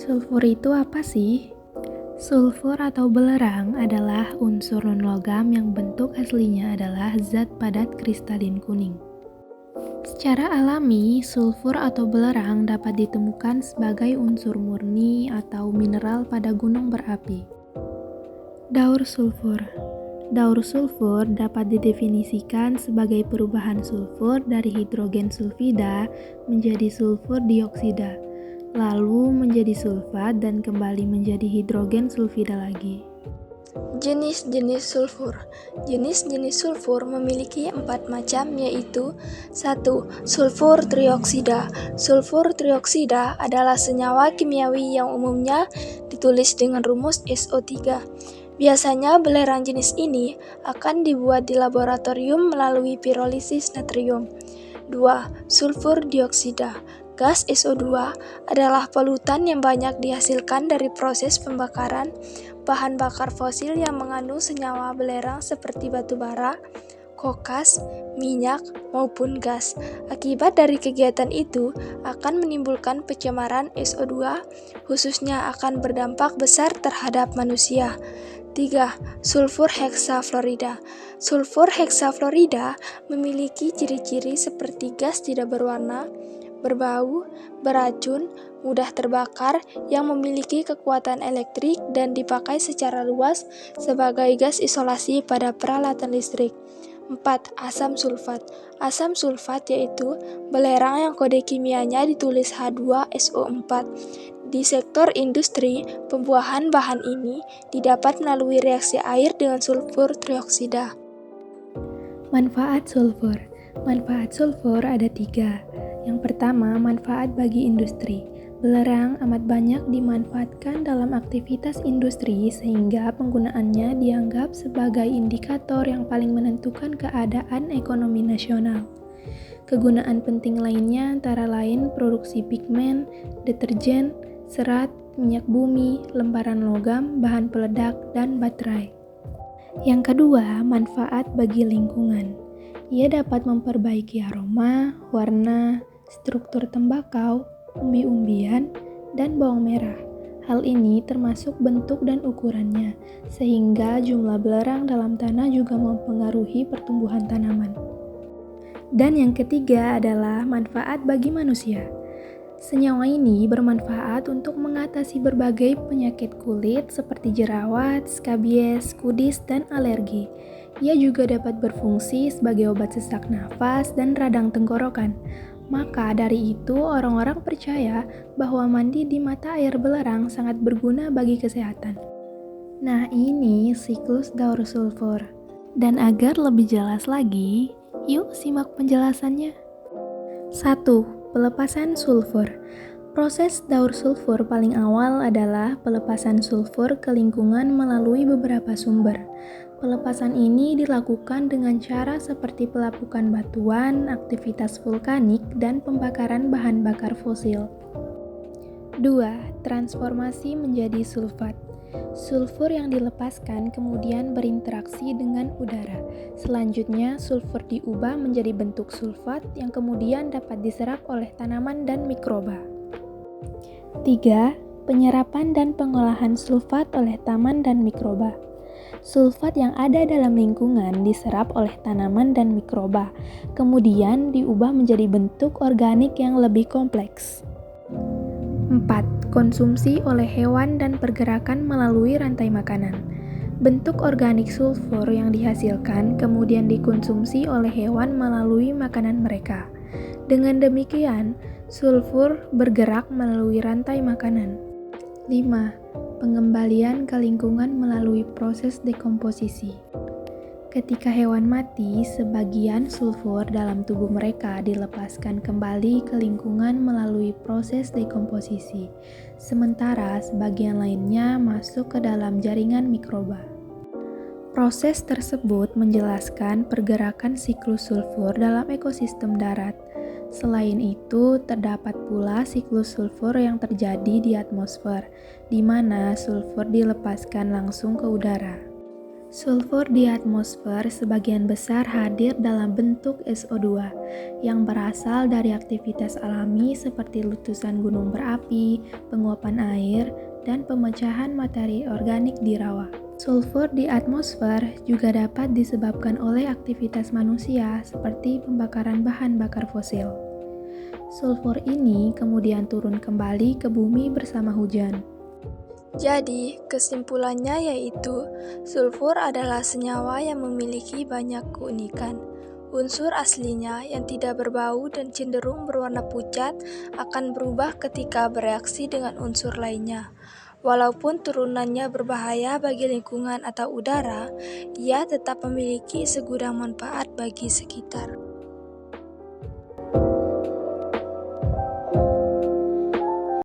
Sulfur itu apa sih? Sulfur atau belerang adalah unsur non-logam yang bentuk aslinya adalah zat padat kristalin kuning. Secara alami, sulfur atau belerang dapat ditemukan sebagai unsur murni atau mineral pada gunung berapi. Daur sulfur. Daur sulfur dapat didefinisikan sebagai perubahan sulfur dari hidrogen sulfida menjadi sulfur dioksida, lalu menjadi sulfat dan kembali menjadi hidrogen sulfida lagi. Jenis-jenis sulfur. Jenis-jenis sulfur memiliki 4 macam, yaitu 1. Sulfur trioksida. Sulfur trioksida adalah senyawa kimiawi yang umumnya ditulis dengan rumus SO3. Biasanya belerang jenis ini akan dibuat di laboratorium melalui pirolisis natrium. 2. Sulfur dioksida. Gas SO2 adalah polutan yang banyak dihasilkan dari proses pembakaran bahan bakar fosil yang mengandung senyawa belerang seperti batu bara, kokas, minyak, maupun gas. Akibat dari kegiatan itu akan menimbulkan pencemaran SO2, khususnya akan berdampak besar terhadap manusia. 3. Sulfur heksafluorida. Sulfur heksafluorida memiliki ciri-ciri seperti gas tidak berwarna, berbau, beracun, mudah terbakar, yang memiliki kekuatan elektrik dan dipakai secara luas sebagai gas isolasi pada peralatan listrik. 4. Asam sulfat. Asam sulfat yaitu belerang yang kode kimianya ditulis H2SO4. Di sektor industri, pembuahan bahan ini didapat melalui reaksi air dengan sulfur trioksida. Manfaat sulfur. Manfaat sulfur ada 3. Yang pertama, manfaat bagi industri. Belerang amat banyak dimanfaatkan dalam aktivitas industri sehingga penggunaannya dianggap sebagai indikator yang paling menentukan keadaan ekonomi nasional. Kegunaan penting lainnya antara lain produksi pigmen, deterjen, serat, minyak bumi, lembaran logam, bahan peledak, dan baterai. Yang kedua, manfaat bagi lingkungan. Ia dapat memperbaiki aroma, warna, struktur tembakau, umbi-umbian, dan bawang merah. Hal ini termasuk bentuk dan ukurannya, sehingga jumlah belerang dalam tanah juga mempengaruhi pertumbuhan tanaman. Dan yang ketiga adalah manfaat bagi manusia. Senyawa ini bermanfaat untuk mengatasi berbagai penyakit kulit seperti jerawat, skabies, kudis, dan alergi. Ia juga dapat berfungsi sebagai obat sesak nafas dan radang tenggorokan. Maka dari itu, orang-orang percaya bahwa mandi di mata air belerang sangat berguna bagi kesehatan. Nah, ini siklus daur sulfur. Dan agar lebih jelas lagi, yuk simak penjelasannya. 1. Pelepasan sulfur. Proses daur sulfur paling awal adalah pelepasan sulfur ke lingkungan melalui beberapa sumber. Pelepasan ini dilakukan dengan cara seperti pelapukan batuan, aktivitas vulkanik, dan pembakaran bahan bakar fosil. 2. Transformasi menjadi sulfat. Sulfur yang dilepaskan kemudian berinteraksi dengan udara. Selanjutnya, sulfur diubah menjadi bentuk sulfat yang kemudian dapat diserap oleh tanaman dan mikroba. 3. Penyerapan dan pengolahan sulfat oleh taman dan mikroba. Sulfat yang ada dalam lingkungan diserap oleh tanaman dan mikroba, kemudian diubah menjadi bentuk organik yang lebih kompleks. 4. Konsumsi oleh hewan dan pergerakan melalui rantai makanan. Bentuk organik sulfur yang dihasilkan kemudian dikonsumsi oleh hewan melalui makanan mereka. Dengan demikian, sulfur bergerak melalui rantai makanan. 5. Pengembalian ke lingkungan melalui proses dekomposisi. Ketika hewan mati, sebagian sulfur dalam tubuh mereka dilepaskan kembali ke lingkungan melalui proses dekomposisi, sementara sebagian lainnya masuk ke dalam jaringan mikroba. Proses tersebut menjelaskan pergerakan siklus sulfur dalam ekosistem darat. Selain itu, terdapat pula siklus sulfur yang terjadi di atmosfer, di mana sulfur dilepaskan langsung ke udara. Sulfur di atmosfer sebagian besar hadir dalam bentuk SO2 yang berasal dari aktivitas alami seperti letusan gunung berapi, penguapan air, dan pemecahan materi organik di rawa. Sulfur di atmosfer juga dapat disebabkan oleh aktivitas manusia seperti pembakaran bahan bakar fosil. Sulfur ini kemudian turun kembali ke bumi bersama hujan. Jadi, kesimpulannya yaitu sulfur adalah senyawa yang memiliki banyak keunikan. Unsur aslinya yang tidak berbau dan cenderung berwarna pucat akan berubah ketika bereaksi dengan unsur lainnya. Walaupun turunannya berbahaya bagi lingkungan atau udara, ia tetap memiliki segudang manfaat bagi sekitar.